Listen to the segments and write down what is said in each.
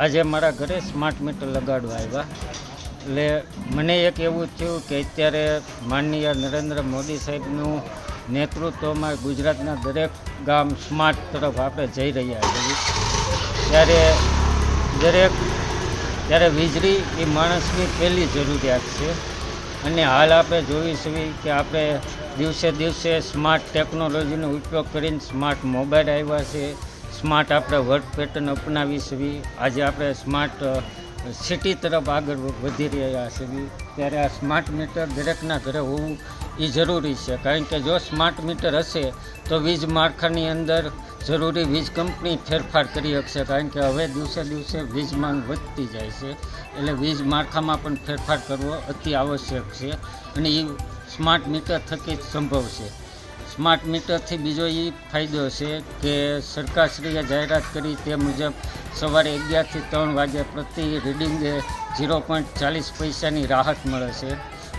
આજે મારા ઘરે સ્માર્ટ મીટર લગાડવા આવ્યા એટલે મને એક એવું થયું કે અત્યારે માનનીય નરેન્દ્ર મોદી સાહેબનું નેતૃત્વમાં ગુજરાતના દરેક ગામ સ્માર્ટ તરફ આપણે જઈ રહ્યા છીએ ત્યારે વીજળી એ માણસની પહેલી જરૂરિયાત છે અને હાલ આપણે જોઈશું કે આપણે દિવસે દિવસે સ્માર્ટ ટેકનોલોજીનો ઉપયોગ કરીને સ્માર્ટ મોબાઈલ આવ્યા છે, સ્માર્ટ આપણે વર્ક પેટર્ન અપનાવી છે, આજે આપણે સ્માર્ટ સિટી તરફ આગળ વધી રહ્યા છે, ત્યારે આ સ્માર્ટ મીટર દરેકના ઘરે હોવું એ જરૂરી છે. કારણ કે જો સ્માર્ટ મીટર હશે તો વીજ માળખાની અંદર જરૂરી વીજ કંપની ફેરફાર કરી શકશે. કારણ કે હવે દિવસે દિવસે વીજ માંગ વધતી જાય છે, એટલે વીજ માળખામાં પણ ફેરફાર કરવો અતિ આવશ્યક છે અને એ સ્માર્ટ મીટર થકી જ સંભવ છે. સ્માર્ટ મીટરથી બીજો એ ફાયદો છે કે સરકારશ્રીએ જાહેરાત કરી તે મુજબ સવારે 11 થી 3 વાગ્યા પ્રતિ રીડિંગે 0.40 પૈસાની રાહત મળે છે.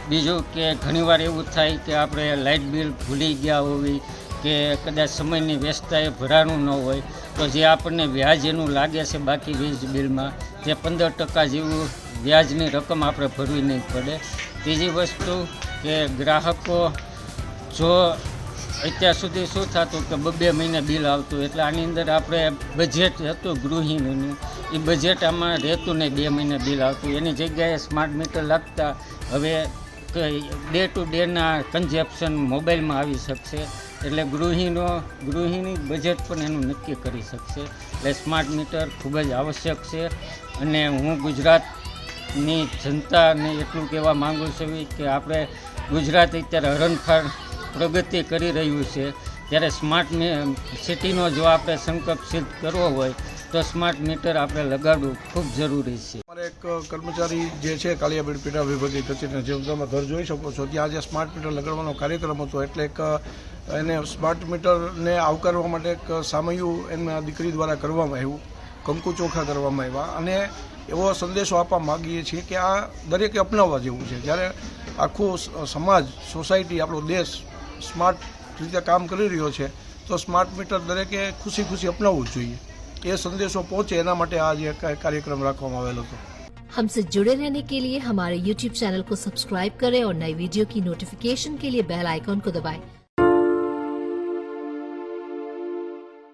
બીજું કે ઘણીવાર એવું થાય કે આપણે લાઇટ બિલ ભૂલી ગયા હોવી કે કદાચ સમયની વ્યસ્તતાએ ભરાણું ન હોય તો જે આપણને વ્યાજ એનું લાગે છે બાકી વીજ બિલમાં તે 15% જેવું વ્યાજની રકમ આપણે ભરવી નહીં પડે. ત્રીજી વસ્તુ કે ગ્રાહકો જો અત્યાર સુધી શું થતું કે 2 મહિને બિલ આવતું, એટલે આની અંદર આપણે બજેટ હતું ગૃહિણીનું એ બજેટ આમાં રહેતું નહીં, 2 મહિને બિલ આવતું. એની જગ્યાએ સ્માર્ટ મીટર લાગતા હવે ડે ટુ ડેના કન્ઝેપ્શન મોબાઈલમાં આવી શકશે, એટલે ગૃહિણી બજેટ પણ એનું નક્કી કરી શકશે. એટલે સ્માર્ટ મીટર ખૂબ જ આવશ્યક છે અને હું ગુજરાતની જનતાને એટલું કહેવા માગું છું કે આપણે ગુજરાત અત્યારે હરણફાળ પ્રગતિ કરી રહ્યું છે, ત્યારે સ્માર્ટ સિટીનો જો આપણે સંકલ્પ સિદ્ધ કરવો હોય તો સ્માર્ટ મીટર આપણે લગાડવું ખૂબ જરૂરી છે. અમારે એક કર્મચારી જે છે કાલિયાબેડ પેટા વિભાગીય કચેરીના જે તમે ઘર જોઈ શકો છો ત્યાં આજે સ્માર્ટ મીટર લગાડવાનો કાર્યક્રમ હતો, એટલે એક એને સ્માર્ટ મીટરને આવકારવા માટે એક સામયું એમના દીકરી દ્વારા કરવામાં આવ્યું, કંકુ ચોખા કરવામાં આવ્યા અને એવો સંદેશો આપવા માગીએ છીએ કે આ દરેકે અપનાવવા જેવું છે. જ્યારે આખું સમાજ, સોસાયટી, આપણો દેશ સ્માર્ટ રીતે કામ કરી રહ્યો છે તો સ્માર્ટ મીટર દરેકે ખુશી ખુશી અપનાવવું જ જોઈએ. ये संदेशों पहुंचे एना माटे आज ये कार्यक्रम रखवामां आवेलो हतो. हमसे जुड़े रहने के लिए हमारे YouTube चैनल को सब्सक्राइब करें और नई वीडियो की नोटिफिकेशन के लिए बेल आइकॉन को दबाएं.